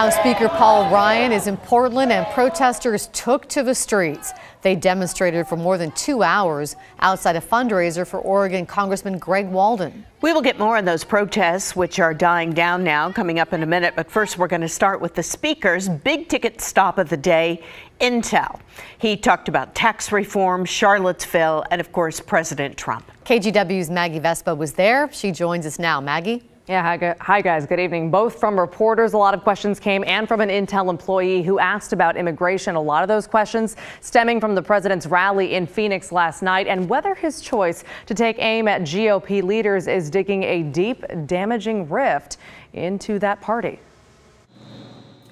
House Speaker Paul Ryan is in Portland and protesters took to the streets. They demonstrated for more than 2 hours outside a fundraiser for Oregon Congressman Greg Walden. We will get more on those protests, which are dying down now, coming up in a minute. But first, we're going to start with the Speaker's big ticket stop of the day, Intel. He talked about tax reform, Charlottesville, and of course, President Trump. KGW's Maggie Vespa was there. She joins us now. Maggie? Yeah, hi guys, good evening. Both from reporters, a lot of questions came, and from an Intel employee who asked about immigration. A lot of those questions stemming from the president's rally in Phoenix last night and whether his choice to take aim at GOP leaders is digging a deep, damaging rift into that party.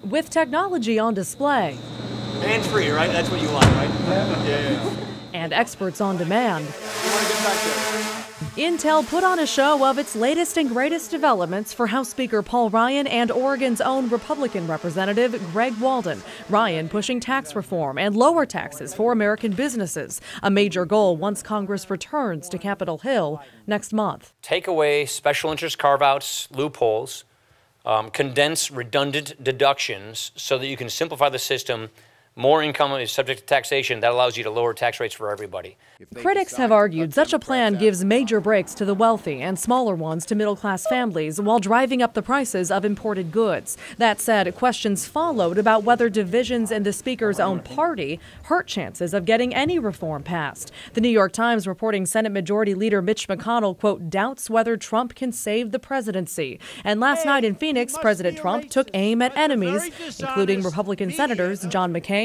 With technology on display. Hands-free, right? That's what you want, right? Yeah. And experts on demand. Intel put on a show of its latest and greatest developments for House Speaker Paul Ryan and Oregon's own Republican Representative Greg Walden. Ryan pushing tax reform and lower taxes for American businesses, a major goal once Congress returns to Capitol Hill next month. Take away special interest carve-outs, loopholes, condense redundant deductions so that you can simplify the system. More income is subject to taxation. That allows you to lower tax rates for everybody. Critics have argued such a plan gives major breaks to the wealthy and smaller ones to middle-class families while driving up the prices of imported goods. That said, questions followed about whether divisions in the Speaker's own party hurt chances of getting any reform passed. The New York Times reporting Senate Majority Leader Mitch McConnell, quote, doubts whether Trump can save the presidency. And last night in Phoenix, President Trump took aim at enemies, including Republican Senators John McCain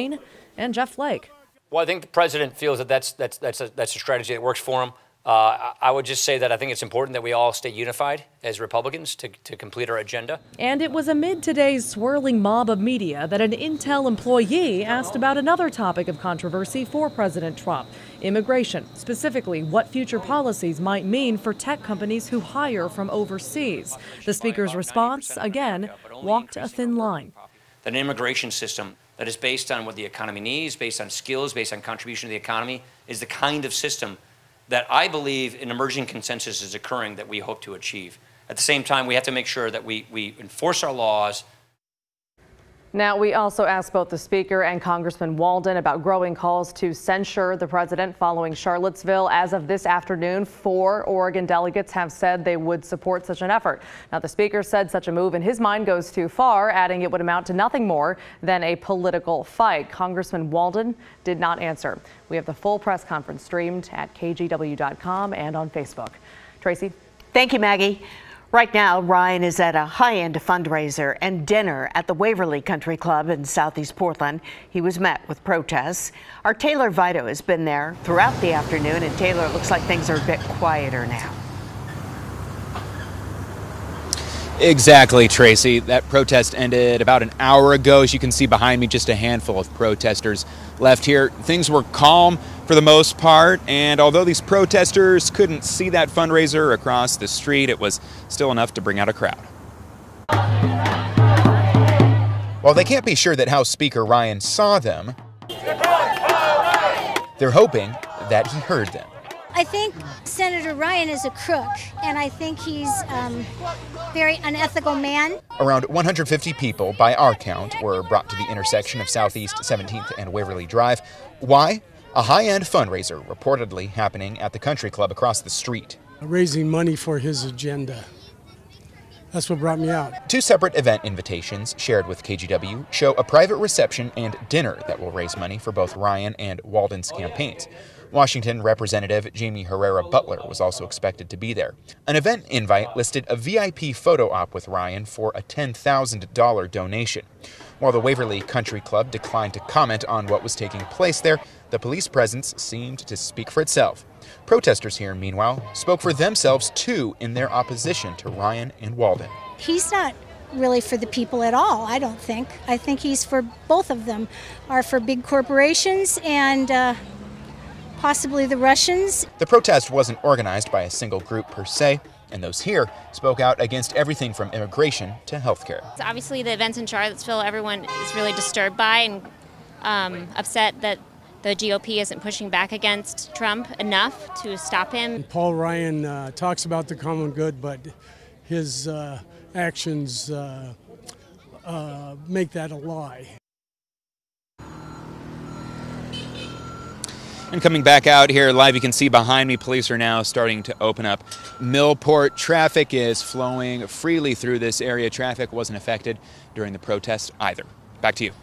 and Jeff Flake. Well, I think the president feels that that's a strategy that works for him. I would just say that I think it's important that we all stay unified as Republicans to complete our agenda. And it was amid today's swirling mob of media that an Intel employee asked about another topic of controversy for President Trump, immigration, specifically what future policies might mean for tech companies who hire from overseas. The Speaker's response, again, walked a thin line. An immigration system that is based on what the economy needs, based on skills, based on contribution to the economy, is the kind of system that I believe an emerging consensus is occurring that we hope to achieve. At the same time, we have to make sure that we enforce our laws. Now, we also asked both the Speaker and Congressman Walden about growing calls to censure the president following Charlottesville. As of this afternoon, 4 Oregon delegates have said they would support such an effort. Now, the Speaker said such a move in his mind goes too far, adding it would amount to nothing more than a political fight. Congressman Walden did not answer. We have the full press conference streamed at kgw.com and on Facebook. Tracy. Thank you, Maggie. Right now, Ryan is at a high-end fundraiser and dinner at the Waverly Country Club in Southeast Portland. He was met with protests. Our Taylor Vito has been there throughout the afternoon, and Taylor, it looks like things are a bit quieter now. Exactly, Tracy. That protest ended about an hour ago. As you can see behind me, just a handful of protesters left here. Things were calm for the most part, and although these protesters couldn't see that fundraiser across the street, it was still enough to bring out a crowd. While they can't be sure that House Speaker Ryan saw them, they're hoping that he heard them. I think Senator Ryan is a crook, and I think he's a very unethical man. Around 150 people, by our count, were brought to the intersection of Southeast 17th and Waverly Drive. Why? A high-end fundraiser reportedly happening at the country club across the street. Raising money for his agenda. That's what brought me out. 2 separate event invitations shared with KGW show a private reception and dinner that will raise money for both Ryan and Walden's campaigns. Washington Representative Jamie Herrera Butler was also expected to be there. An event invite listed a VIP photo op with Ryan for a $10,000 donation. While the Waverly Country Club declined to comment on what was taking place there, the police presence seemed to speak for itself. Protesters here, meanwhile, spoke for themselves too in their opposition to Ryan and Walden. He's not really for the people at all, I don't think. I think he's for both of them, are for big corporations and possibly the Russians. The protest wasn't organized by a single group per se, and those here spoke out against everything from immigration to healthcare. Obviously, the events in Charlottesville, everyone is really disturbed by and upset that the GOP isn't pushing back against Trump enough to stop him. Paul Ryan talks about the common good, but his actions make that a lie. And coming back out here live, you can see behind me, police are now starting to open up Millport. Traffic is flowing freely through this area. Traffic wasn't affected during the protest either. Back to you.